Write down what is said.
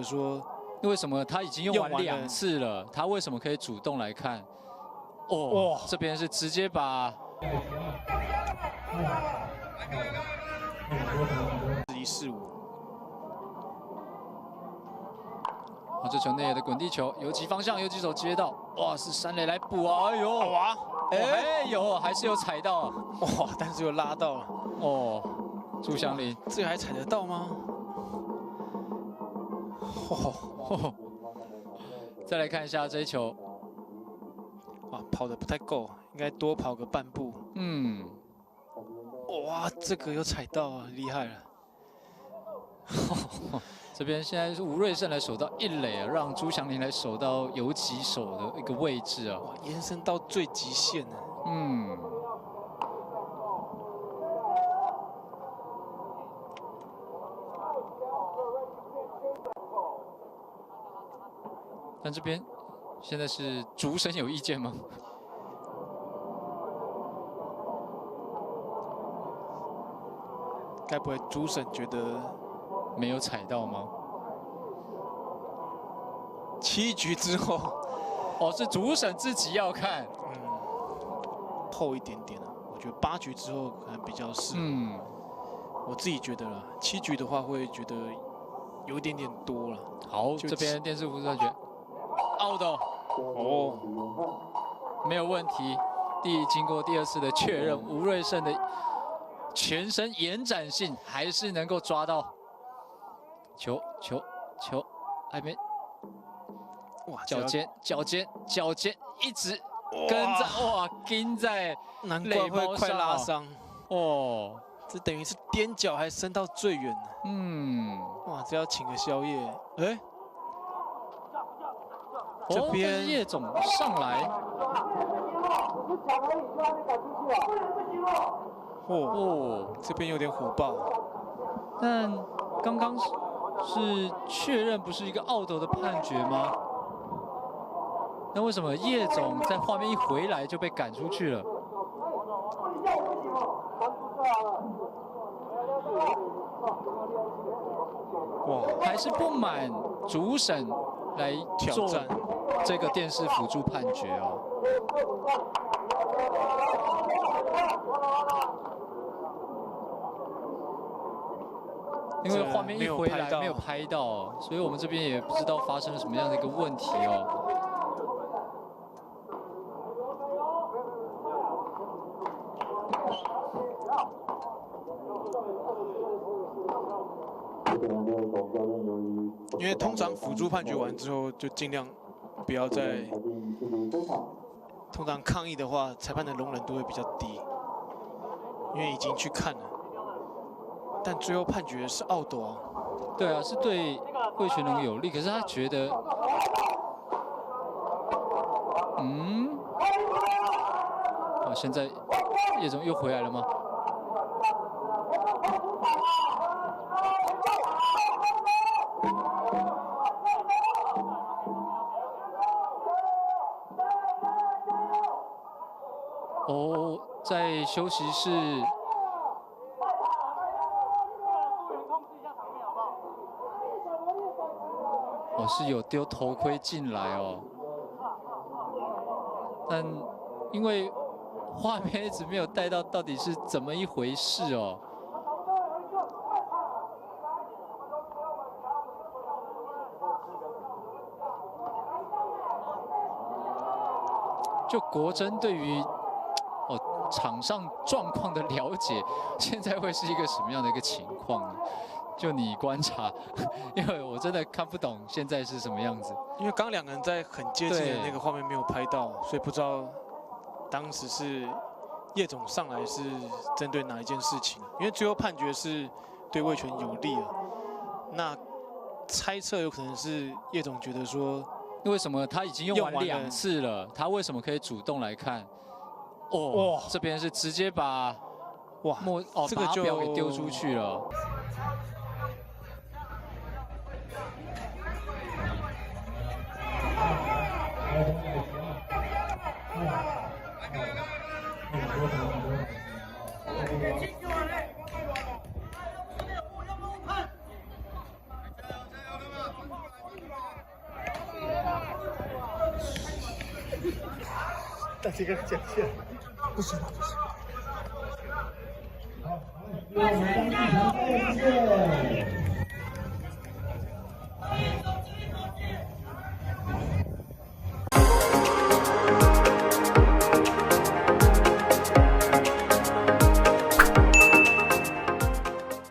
说为什么他已经用完2次了，他为什么可以主动来看？哦，这边是直接把145。啊，这球内野的滚地球，游击方向，游击手接到，哇，是山垒来补啊！哎呦，哇，哎有，还是有踩到啊！哇，但是又拉到了。哦，朱祥林，这个还踩得到吗？哦，再来看一下这一球，哇，跑得不太够，应该多跑个半步。嗯，哇，这个有踩到啊，厉害了。这边现在是吴瑞胜来守到1垒啊，让朱祥林来守到游击手的一个位置啊，哇，延伸到最极限了。嗯。但这边现在是主审有意见吗？该不会主审觉得没有踩到吗？7局之后，哦，是主审自己要看，厚一点点啊。我觉得8局之后可能比较适合。我自己觉得啦，7局的话会觉得有一点点多了。好，这边电视辅助权 out 哦，没有问题。经过第2次的确认，吴瑞胜的全身延展性还是能够抓到球，还没。哇，脚尖一直跟在，哇，跟在垒包快拉伤哦。这等于是踮脚还伸到最远了。哇，这要请个宵夜。哎，这边叶总上来。这边有点火爆。但刚刚是确认不是一个out的判决吗？那为什么叶总在画面一回来就被赶出去了？哇，还是不满主审来做这个电视辅助判决哦。因为画面一回来没有拍到，所以我们这边也不知道发生了什么样的一个问题哦。因为通常辅助判决完之后，就尽量不要再。通常抗议的话，裁判的容忍度会比较低，因为已经去看了。但最后判决是out啊。对啊，是对魏全龙有利，可是他觉得，现在叶总又回来了吗？哦，在休息室。哦，是有丢头盔进来哦，但因为画面一直没有带到到底是怎么一回事哦。就国珍对于场上状况的了解，现在会是一个什么样的一个情况呢？就你观察，因为我真的看不懂现在是什么样子。因为刚2个人在很接近的那个画面没有拍到，所以不知道当时是叶总上来是针对哪一件事情。因为最后判决是对魏全有利啊，那猜测有可能是叶总觉得说，为什么他已经用完2次了，他为什么可以主动来看？哦，这边是直接把这个就给丢出去了。大家跟他讲一下，不行不行。好，我们当场再见。